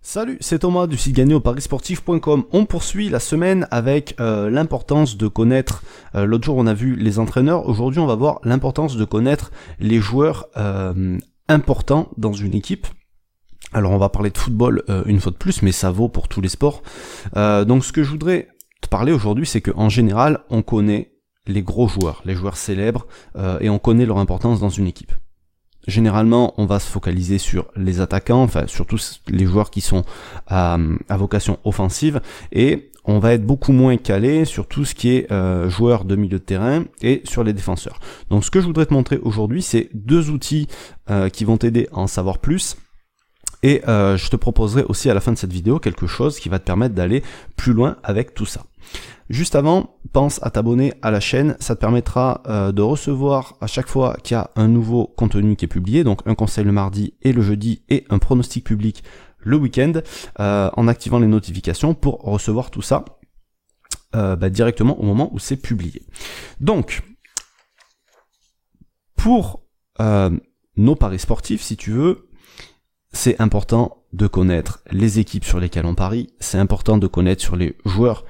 Salut, c'est Thomas du site gagné au parisportif.com. On poursuit la semaine avec l'importance de connaître, l'autre jour on a vu les entraîneurs, aujourd'hui on va voir l'importance de connaître les joueurs importants dans une équipe. Alors on va parler de football une fois de plus, mais ça vaut pour tous les sports. Donc ce que je voudrais te parler aujourd'hui, c'est qu'en général on connaît les gros joueurs, les joueurs célèbres, et on connaît leur importance dans une équipe. Généralement, on va se focaliser sur les attaquants, enfin surtout les joueurs qui sont à vocation offensive, et on va être beaucoup moins calé sur tout ce qui est joueurs de milieu de terrain et sur les défenseurs. Donc ce que je voudrais te montrer aujourd'hui, c'est deux outils qui vont t'aider à en savoir plus. Et je te proposerai aussi à la fin de cette vidéo quelque chose qui va te permettre d'aller plus loin avec tout ça. Juste avant, pense à t'abonner à la chaîne, ça te permettra de recevoir à chaque fois qu'il y a un nouveau contenu qui est publié, donc un conseil le mardi et le jeudi et un pronostic public le week-end, en activant les notifications pour recevoir tout ça directement au moment où c'est publié. Donc, pour nos paris sportifs, si tu veux, c'est important de connaître les équipes sur lesquelles on parie, c'est important de connaître sur les joueurs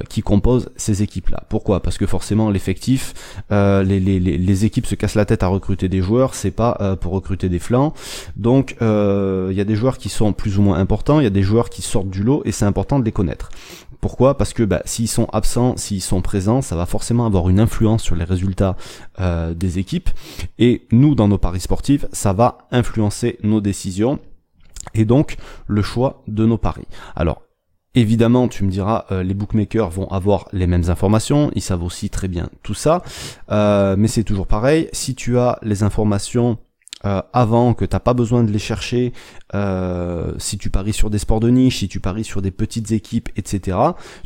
qui composent ces équipes-là. Pourquoi ? Parce que forcément l'effectif, les équipes se cassent la tête à recruter des joueurs, c'est pas pour recruter des flancs. Donc il y a des joueurs qui sont plus ou moins importants, il y a des joueurs qui sortent du lot et c'est important de les connaître. Pourquoi ? Parce que s'ils sont absents, s'ils sont présents, ça va forcément avoir une influence sur les résultats des équipes. Et nous, dans nos paris sportifs, ça va influencer nos décisions et donc le choix de nos paris. Alors, évidemment, tu me diras, les bookmakers vont avoir les mêmes informations, ils savent aussi très bien tout ça, mais c'est toujours pareil, si tu as les informations avant, que t'as pas besoin de les chercher, si tu paries sur des sports de niche, si tu paries sur des petites équipes, etc.,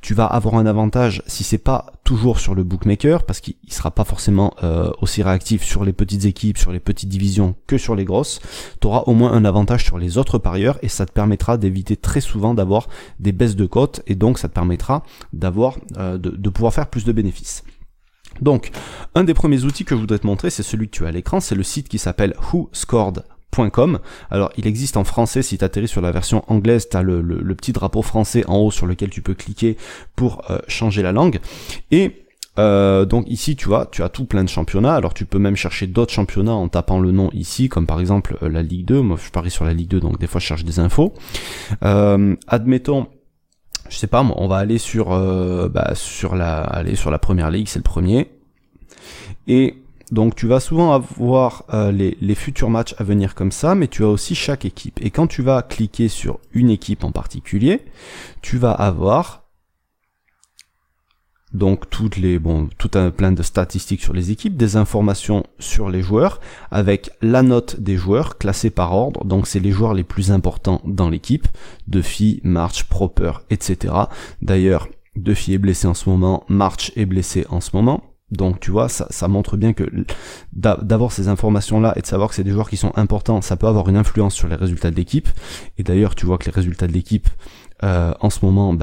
tu vas avoir un avantage si c'est pas toujours sur le bookmaker, parce qu'il sera pas forcément aussi réactif sur les petites équipes, sur les petites divisions que sur les grosses. Tu auras au moins un avantage sur les autres parieurs et ça te permettra d'éviter très souvent d'avoir des baisses de cotes et donc ça te permettra d'avoir de pouvoir faire plus de bénéfices. Donc, un des premiers outils que je voudrais te montrer, c'est celui que tu as à l'écran, c'est le site qui s'appelle whoscored.com. Alors, il existe en français, si tu atterris sur la version anglaise, tu as le petit drapeau français en haut sur lequel tu peux cliquer pour changer la langue. Et donc ici, tu vois, tu as tout plein de championnats. Alors, tu peux même chercher d'autres championnats en tapant le nom ici, comme par exemple la Ligue 2. Moi, je parie sur la Ligue 2, donc des fois, je cherche des infos. Admettons, je sais pas, moi, on va aller sur la première ligue, c'est le premier. Et donc tu vas souvent avoir les futurs matchs à venir comme ça, mais tu as aussi chaque équipe. Et quand tu vas cliquer sur une équipe en particulier, tu vas avoir donc tout un plein de statistiques sur les équipes, des informations sur les joueurs, avec la note des joueurs classée par ordre, donc c'est les joueurs les plus importants dans l'équipe, Duffy, March, Proper, etc. D'ailleurs, Duffy est blessé en ce moment, March est blessé en ce moment, donc tu vois, ça montre bien que d'avoir ces informations-là et de savoir que c'est des joueurs qui sont importants, ça peut avoir une influence sur les résultats de l'équipe, et d'ailleurs tu vois que les résultats de l'équipe en ce moment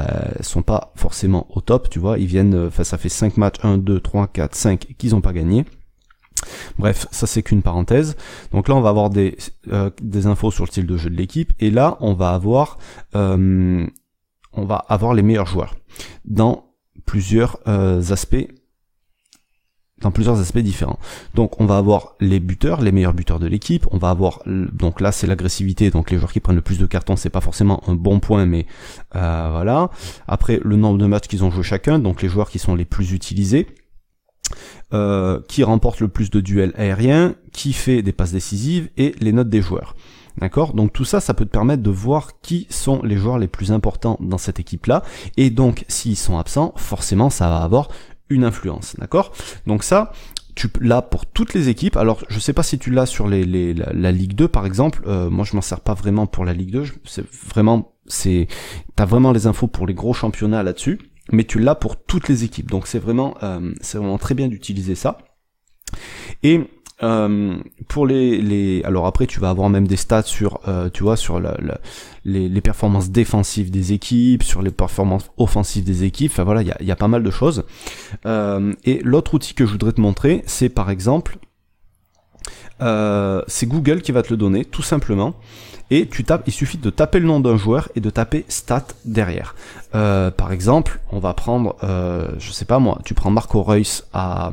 sont pas forcément au top, tu vois, ils viennent, ça fait 5 matchs, 1, 2, 3, 4, 5 qu'ils ont pas gagné. Bref, ça c'est qu'une parenthèse. Donc là on va avoir des infos sur le style de jeu de l'équipe, et là on va avoir les meilleurs joueurs dans plusieurs aspects différents. Donc on va avoir les buteurs, les meilleurs buteurs de l'équipe, on va avoir, donc là c'est l'agressivité, donc les joueurs qui prennent le plus de cartons, c'est pas forcément un bon point, mais voilà. Après, le nombre de matchs qu'ils ont joué chacun, donc les joueurs qui sont les plus utilisés, qui remportent le plus de duels aériens, qui fait des passes décisives, et les notes des joueurs. D'accord ? Donc tout ça, ça peut te permettre de voir qui sont les joueurs les plus importants dans cette équipe-là, et donc s'ils sont absents, forcément ça va avoir une influence, d'accord ? Donc ça, tu l'as pour toutes les équipes. Alors je sais pas si tu l'as sur la Ligue 2 par exemple, moi je m'en sers pas vraiment pour la Ligue 2, t'as vraiment les infos pour les gros championnats là-dessus, mais tu l'as pour toutes les équipes, donc c'est vraiment très bien d'utiliser ça. Et pour alors après tu vas avoir même des stats sur tu vois, sur les performances défensives des équipes, sur les performances offensives des équipes, enfin voilà, il y a pas mal de choses. Et l'autre outil que je voudrais te montrer, c'est par exemple C'est Google qui va te le donner, tout simplement. Et il suffit de taper le nom d'un joueur et de taper stat derrière. Par exemple, on va prendre, je sais pas moi, tu prends Marco Reus à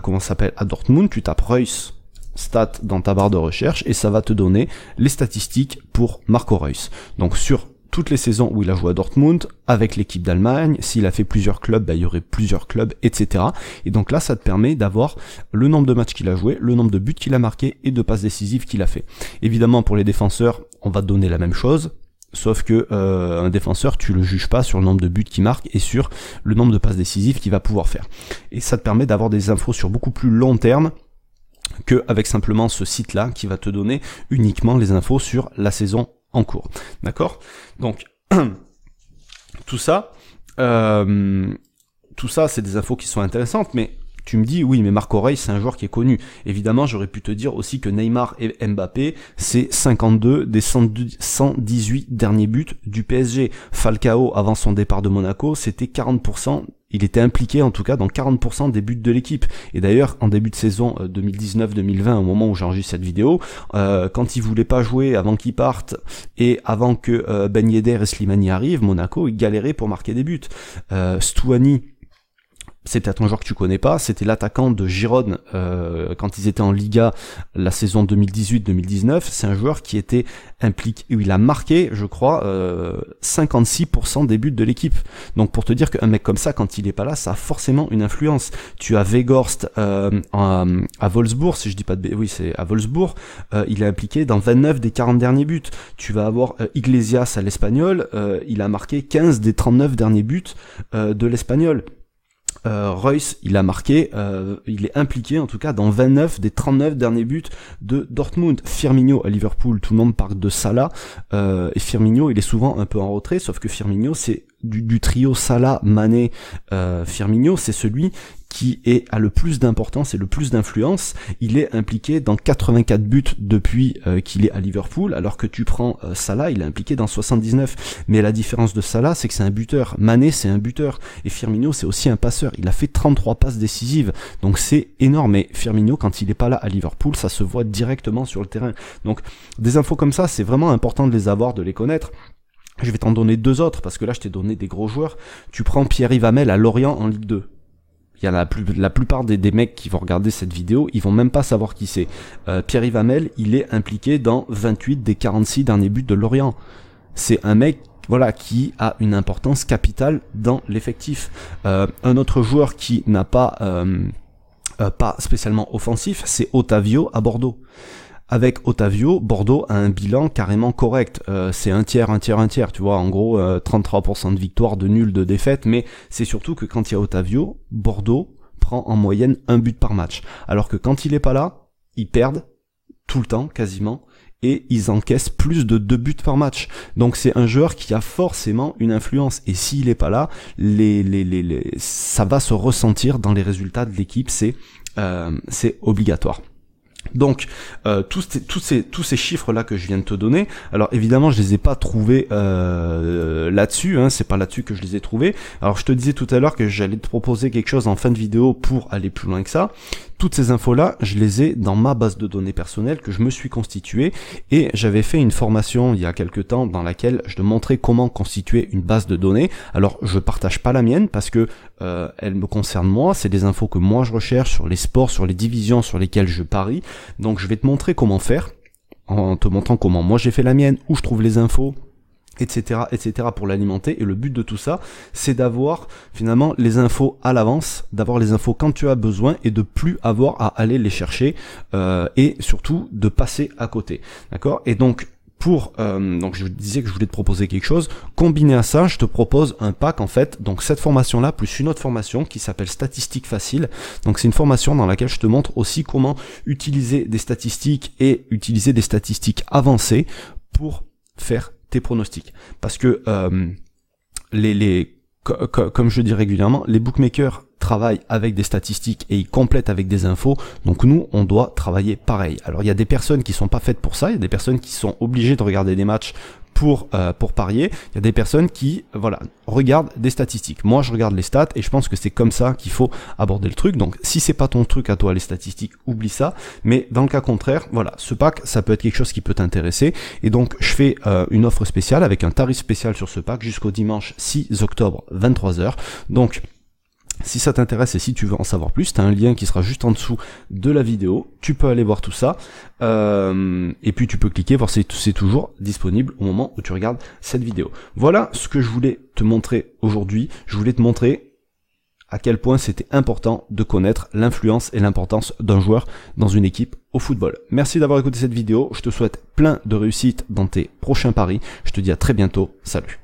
comment ça s'appelle, à Dortmund, tu tapes Reus stat dans ta barre de recherche et ça va te donner les statistiques pour Marco Reus. Donc sur toutes les saisons où il a joué à Dortmund, avec l'équipe d'Allemagne, s'il a fait plusieurs clubs, il y aurait plusieurs clubs, etc. Et donc là, ça te permet d'avoir le nombre de matchs qu'il a joué, le nombre de buts qu'il a marqué et de passes décisives qu'il a fait. Évidemment, pour les défenseurs, on va te donner la même chose, sauf que un défenseur, tu le juges pas sur le nombre de buts qu'il marque et sur le nombre de passes décisives qu'il va pouvoir faire. Et ça te permet d'avoir des infos sur beaucoup plus long terme que avec simplement ce site-là qui va te donner uniquement les infos sur la saison en cours. D'accord ? Donc, tout ça, c'est des infos qui sont intéressantes, mais tu me dis, oui, mais Marco Reus, c'est un joueur qui est connu. Évidemment, j'aurais pu te dire aussi que Neymar et Mbappé, c'est 52 des 118 derniers buts du PSG. Falcao, avant son départ de Monaco, c'était 40%. Il était impliqué en tout cas dans 40% des buts de l'équipe. Et d'ailleurs, en début de saison 2019-2020, au moment où j'enregistre cette vidéo, quand il voulait pas jouer avant qu'il parte et avant que Ben Yedder et Slimani arrivent, Monaco, il galérait pour marquer des buts. Stuani, c'est peut-être un joueur que tu connais pas, c'était l'attaquant de Girone quand ils étaient en Liga la saison 2018-2019, c'est un joueur qui était impliqué, où il a marqué, je crois, 56% des buts de l'équipe. Donc pour te dire qu'un mec comme ça, quand il est pas là, ça a forcément une influence. Tu as Weghorst à Wolfsburg, si je dis pas de oui, c'est à Wolfsburg, il est impliqué dans 29 des 40 derniers buts. Tu vas avoir Iglesias à l'Espagnol, il a marqué 15 des 39 derniers buts de l'Espagnol. Reus, il a marqué, il est impliqué en tout cas dans 29 des 39 derniers buts de Dortmund. Firmino à Liverpool, tout le monde parle de Salah, et Firmino, il est souvent un peu en retrait, sauf que Firmino, c'est du trio Salah, Mané, Firmino, c'est celui qui a le plus d'importance et le plus d'influence. Il est impliqué dans 84 buts depuis qu'il est à Liverpool, alors que tu prends Salah, il est impliqué dans 79. Mais la différence de Salah, c'est que c'est un buteur. Mané, c'est un buteur. Et Firmino, c'est aussi un passeur. Il a fait 33 passes décisives. Donc c'est énorme. Et Firmino, quand il est pas là à Liverpool, ça se voit directement sur le terrain. Donc des infos comme ça, c'est vraiment important de les avoir, de les connaître. Je vais t'en donner deux autres, parce que là, je t'ai donné des gros joueurs. Tu prends Pierre-Yves Hamel à Lorient en Ligue 2. Il y a la plupart des mecs qui vont regarder cette vidéo, ils vont même pas savoir qui c'est. Pierre-Yves Hamel, il est impliqué dans 28 des 46 derniers buts de Lorient. C'est un mec, voilà, qui a une importance capitale dans l'effectif. Un autre joueur qui n'a pas spécialement offensif, c'est Otavio à Bordeaux. Avec Otavio, Bordeaux a un bilan carrément correct. C'est un tiers, tu vois, en gros 33% de victoire, de nul, de défaite, mais c'est surtout que quand il y a Otavio, Bordeaux prend en moyenne un but par match. Alors que quand il est pas là, ils perdent tout le temps, quasiment, et ils encaissent plus de 2 buts par match. Donc c'est un joueur qui a forcément une influence, et s'il est pas là, ça va se ressentir dans les résultats de l'équipe, c'est obligatoire. Donc tous ces chiffres là que je viens de te donner, alors évidemment je les ai pas trouvés là-dessus, hein, c'est pas là-dessus que je les ai trouvés. Alors je te disais tout à l'heure que j'allais te proposer quelque chose en fin de vidéo pour aller plus loin que ça. Toutes ces infos là, je les ai dans ma base de données personnelle que je me suis constituée, et j'avais fait une formation il y a quelques temps dans laquelle je te montrais comment constituer une base de données. Alors je partage pas la mienne parce que elle me concerne moi, c'est des infos que moi je recherche sur les sports, sur les divisions sur lesquelles je parie. Donc je vais te montrer comment faire, en te montrant comment moi j'ai fait la mienne, où je trouve les infos, etc., pour l'alimenter. Et le but de tout ça, c'est d'avoir finalement les infos à l'avance, d'avoir les infos quand tu as besoin et de plus avoir à aller les chercher, et surtout de passer à côté. D'accord ? Et donc donc je disais que je voulais te proposer quelque chose. Combiné à ça, je te propose un pack en fait. Donc cette formation-là plus une autre formation qui s'appelle Statistiques Faciles. Donc c'est une formation dans laquelle je te montre aussi comment utiliser des statistiques et utiliser des statistiques avancées pour faire tes pronostics. Parce que comme je le dis régulièrement, les bookmakers travaillent avec des statistiques et ils complètent avec des infos, donc nous on doit travailler pareil. Alors il y a des personnes qui sont pas faites pour ça, il y a des personnes qui sont obligées de regarder des matchs pour parier, il y a des personnes qui voilà regardent des statistiques. Moi je regarde les stats et je pense que c'est comme ça qu'il faut aborder le truc. Donc si c'est pas ton truc à toi les statistiques, oublie ça, mais dans le cas contraire, voilà, ce pack ça peut être quelque chose qui peut t'intéresser, et donc je fais une offre spéciale avec un tarif spécial sur ce pack jusqu'au dimanche 6 octobre 23h. Donc si ça t'intéresse et si tu veux en savoir plus, tu as un lien qui sera juste en dessous de la vidéo, tu peux aller voir tout ça, et puis tu peux cliquer, voir si c'est toujours disponible au moment où tu regardes cette vidéo. Voilà ce que je voulais te montrer aujourd'hui. Je voulais te montrer à quel point c'était important de connaître l'influence et l'importance d'un joueur dans une équipe au football. Merci d'avoir écouté cette vidéo, je te souhaite plein de réussite dans tes prochains paris, je te dis à très bientôt, salut.